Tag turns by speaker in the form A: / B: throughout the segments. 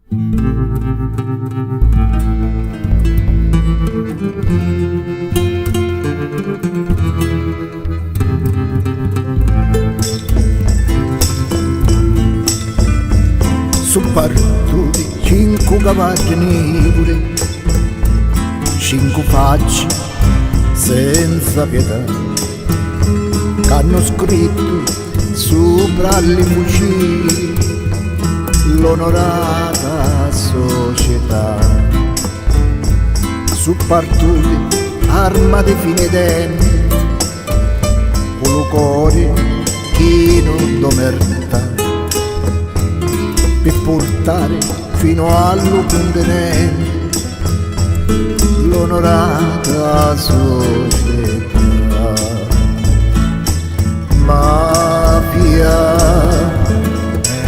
A: Su partiti 5 cavalli neri, 5 facce senza pietà, che hanno scritto sopra le fucili l'onorata società. Su partiti armati fino ai denti, con il cuore chino d'omertà, per portare fino allo continente l'onorata società. Mafia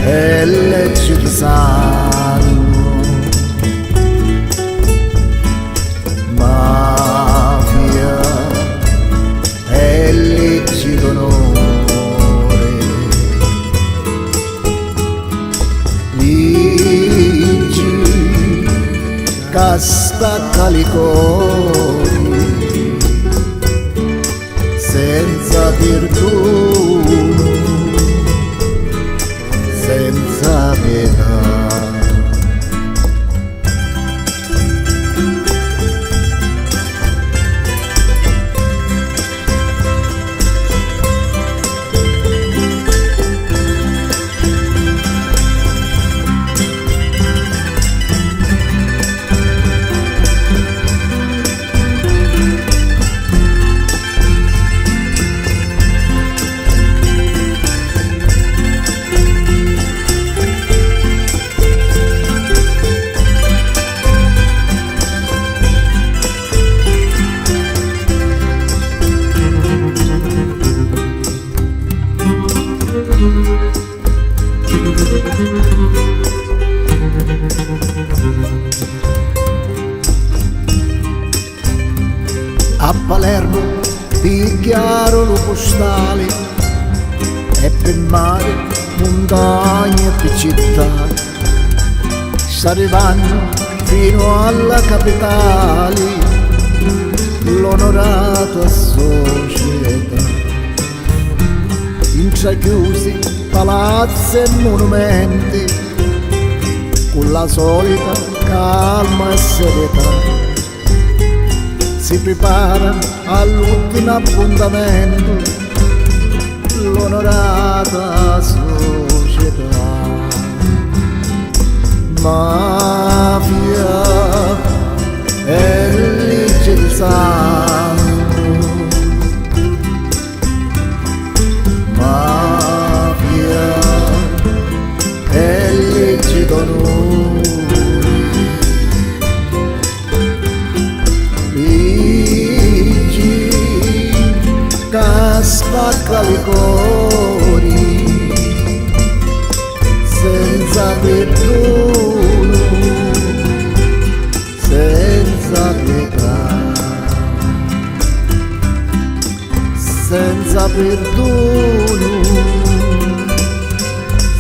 A: e legge di sangue, mafia e legge d'onore, che stacca i cuori senza perdono, senza pietà. A Palermo picchiarono postali e per mare, montagne e per città, s'arrivano fino alla capitale l'onorata società. In tra chiusi palazzi e monumenti, con la solita calma e serietà, si prepara all'ultimo appuntamento l'onorata società. Mafia e legge di sangue, mafia e legge d'onore, che spacca i cuori senza perdono, senza pietà, senza perdono,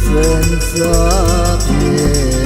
A: senza pietà.